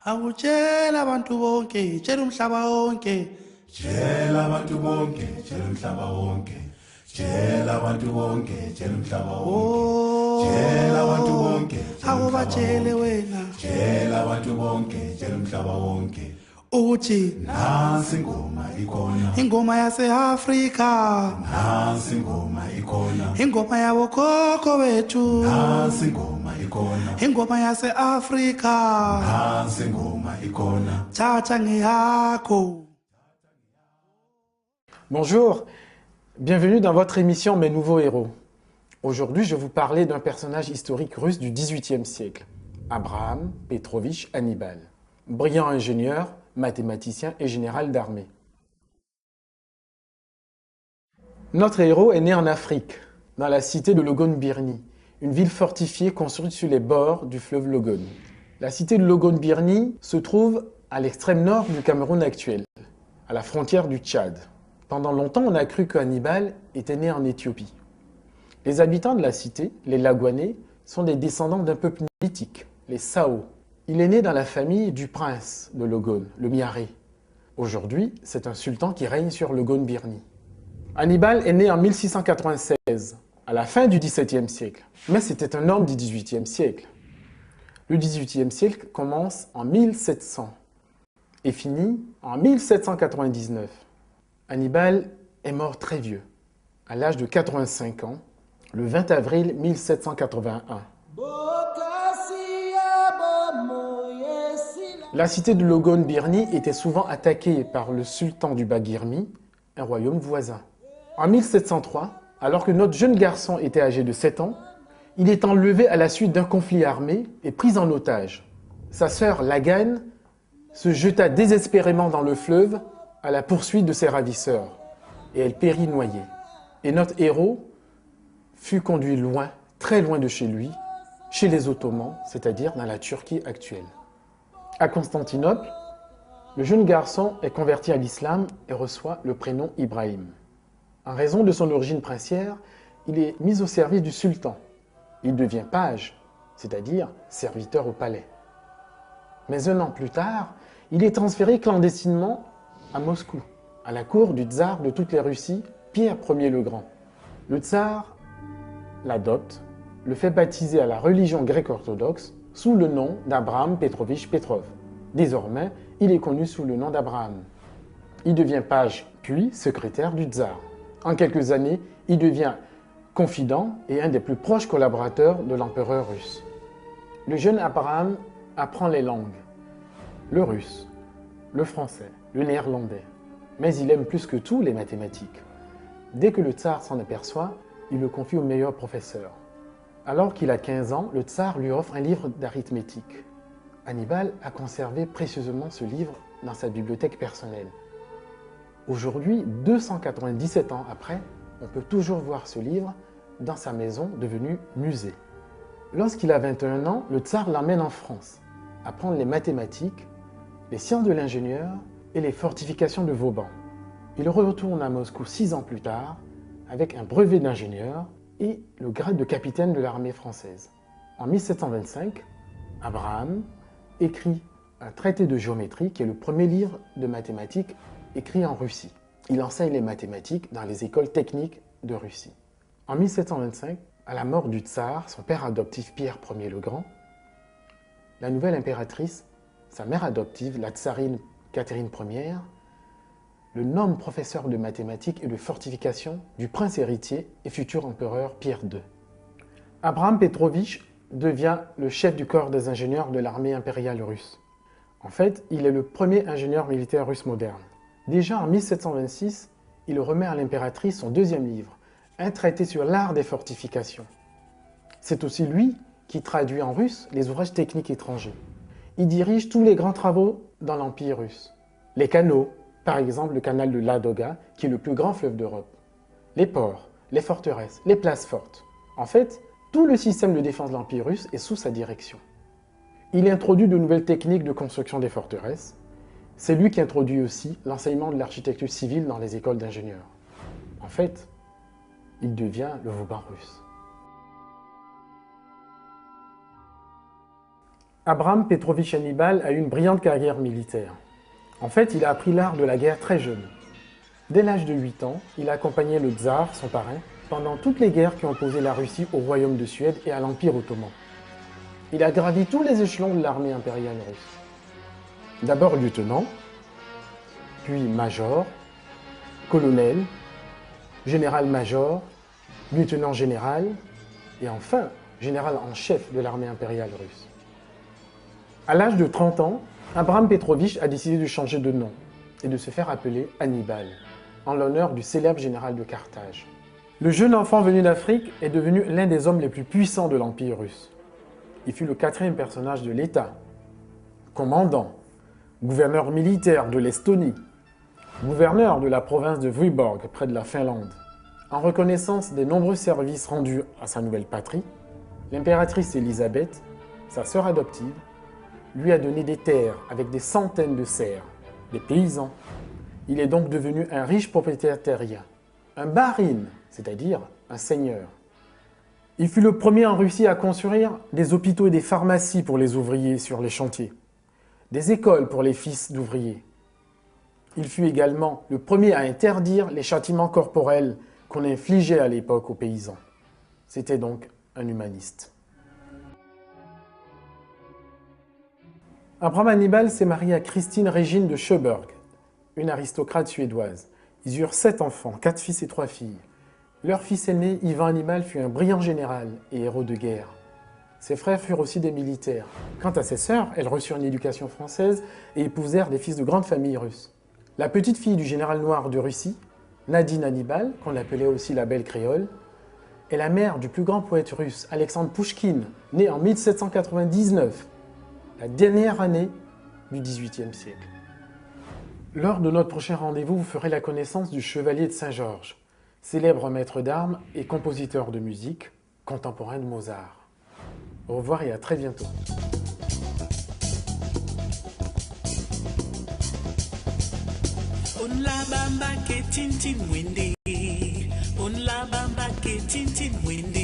Awutshela abantu bonke, tshela umhlaba wonke. Tshela abantu bonke, tshela umhlaba wonke. Tshela abantu bonke, tshela umhlaba wonke. Tshela abantu bonke, akubatshele wena. Tshela abantu bonke, tshela umhlaba wonke. Uthi nansi ingoma ikhona, ingoma yase-Afrika, nansi ingoma ikhona, ingoma yabokhokho bethu, nansi ingoma ikhona, ingoma yase-Afrika, nansi ingoma ikhona. thatha ngeyakho. Bonjour, bienvenue dans votre émission Mes Nouveaux Héros. Aujourd'hui, je vais vous parler d'un personnage historique russe du XVIIIe siècle, Abraham Petrovitch Hannibal, brillant ingénieur, mathématicien et général d'armée. Notre héros est né en Afrique, dans la cité de Logon-Birni, une ville fortifiée construite sur les bords du fleuve Logon. La cité de Logon-Birni se trouve à l'extrême nord du Cameroun actuel, à la frontière du Tchad. Pendant longtemps, on a cru que Hannibal était né en Éthiopie. Les habitants de la cité, les Lagouanais, sont des descendants d'un peuple mythique, les Sao. Il est né dans la famille du prince de Logon, le Miaré. Aujourd'hui, c'est un sultan qui règne sur Logon-Birni. Hannibal est né en 1696, à la fin du XVIIe siècle, mais c'était un homme du XVIIIe siècle. Le XVIIIe siècle commence en 1700 et finit en 1799. Hannibal est mort très vieux, à l'âge de 85 ans, le 20 avril 1781. La cité de Logon-Birni était souvent attaquée par le sultan du Baguirmi, un royaume voisin. En 1703, alors que notre jeune garçon était âgé de 7 ans, il est enlevé à la suite d'un conflit armé et pris en otage. Sa sœur Lagan se jeta désespérément dans le fleuve à la poursuite de ses ravisseurs, et elle périt noyée. Et notre héros fut conduit loin, très loin de chez lui, chez les Ottomans, c'est-à-dire dans la Turquie actuelle. À Constantinople, le jeune garçon est converti à l'islam et reçoit le prénom Ibrahim. En raison de son origine princière, il est mis au service du sultan. Il devient page, c'est-à-dire serviteur au palais. Mais un an plus tard, il est transféré clandestinement à Moscou, à la cour du tsar de toutes les Russies, Pierre Ier le Grand. Le tsar l'adopte, le fait baptiser à la religion grecque-orthodoxe sous le nom d'Abraham Petrovitch Petrov. Désormais, il est connu sous le nom d'Abraham. Il devient page, puis secrétaire du tsar. En quelques années, il devient confident et un des plus proches collaborateurs de l'empereur russe. Le jeune Abraham apprend les langues, le russe, le français, le néerlandais, mais il aime plus que tout les mathématiques. Dès que le tsar s'en aperçoit, il le confie au meilleur professeur. Alors qu'il a 15 ans, le tsar lui offre un livre d'arithmétique. Hannibal a conservé précieusement ce livre dans sa bibliothèque personnelle. Aujourd'hui, 297 ans après, on peut toujours voir ce livre dans sa maison devenue musée. Lorsqu'il a 21 ans, le tsar l'emmène en France, apprendre les mathématiques, les sciences de l'ingénieur et les fortifications de Vauban. Il retourne à Moscou 6 ans plus tard avec un brevet d'ingénieur et le grade de capitaine de l'armée française. En 1725, Abraham écrit un traité de géométrie qui est le premier livre de mathématiques écrit en Russie. Il enseigne les mathématiques dans les écoles techniques de Russie. En 1725, à la mort du tsar, son père adoptif Pierre Ier le Grand, la nouvelle impératrice, sa mère adoptive, la tsarine Catherine Ier, le nomme professeur de mathématiques et de fortification du prince héritier et futur empereur Pierre II. Abraham Petrovitch devient le chef du corps des ingénieurs de l'armée impériale russe. En fait, il est le premier ingénieur militaire russe moderne. Déjà en 1726, il remet à l'impératrice son deuxième livre, un traité sur l'art des fortifications. C'est aussi lui qui traduit en russe les ouvrages techniques étrangers. Il dirige tous les grands travaux dans l'Empire russe. Les canaux, par exemple le canal de Ladoga, qui est le plus grand fleuve d'Europe. Les ports, les forteresses, les places fortes. En fait, tout le système de défense de l'Empire russe est sous sa direction. Il introduit de nouvelles techniques de construction des forteresses. C'est lui qui introduit aussi l'enseignement de l'architecture civile dans les écoles d'ingénieurs. En fait, il devient le Vauban russe. Abraham Petrovich Hannibal a eu une brillante carrière militaire. En fait, il a appris l'art de la guerre très jeune. Dès l'âge de 8 ans, il a accompagné le tsar, son parrain, pendant toutes les guerres qui ont opposé la Russie au royaume de Suède et à l'Empire ottoman. Il a gravi tous les échelons de l'armée impériale russe. D'abord lieutenant, puis major, colonel, général-major, lieutenant général et enfin général en chef de l'armée impériale russe. À l'âge de 30 ans, Abraham Petrovich a décidé de changer de nom et de se faire appeler Hannibal, en l'honneur du célèbre général de Carthage. Le jeune enfant venu d'Afrique est devenu l'un des hommes les plus puissants de l'Empire russe. Il fut le 4e personnage de l'État, commandant, gouverneur militaire de l'Estonie, gouverneur de la province de Vyborg près de la Finlande. En reconnaissance des nombreux services rendus à sa nouvelle patrie, l'impératrice Élisabeth, sa sœur adoptive, lui a donné des terres avec des centaines de serfs, des paysans. Il est donc devenu un riche propriétaire terrien, un barin, c'est-à-dire un seigneur. Il fut le premier en Russie à construire des hôpitaux et des pharmacies pour les ouvriers sur les chantiers, des écoles pour les fils d'ouvriers. Il fut également le premier à interdire les châtiments corporels qu'on infligeait à l'époque aux paysans. C'était donc un humaniste. Abraham Hannibal s'est marié à Christine Régine de Sjöberg, une aristocrate suédoise. Ils eurent 7 enfants, 4 fils et 3 filles. Leur fils aîné, Ivan Hannibal, fut un brillant général et héros de guerre. Ses frères furent aussi des militaires. Quant à ses sœurs, elles reçurent une éducation française et épousèrent des fils de grandes familles russes. La petite fille du général noir de Russie, Nadine Hannibal, qu'on appelait aussi la Belle Créole, est la mère du plus grand poète russe, Alexandre Pouchkine, né en 1799, la dernière année du XVIIIe siècle. Lors de notre prochain rendez-vous, vous ferez la connaissance du chevalier de Saint-Georges, célèbre maître d'armes et compositeur de musique, contemporain de Mozart. Au revoir et à très bientôt. On la bamba ke tintin windi. On la bamba ke tintin windi.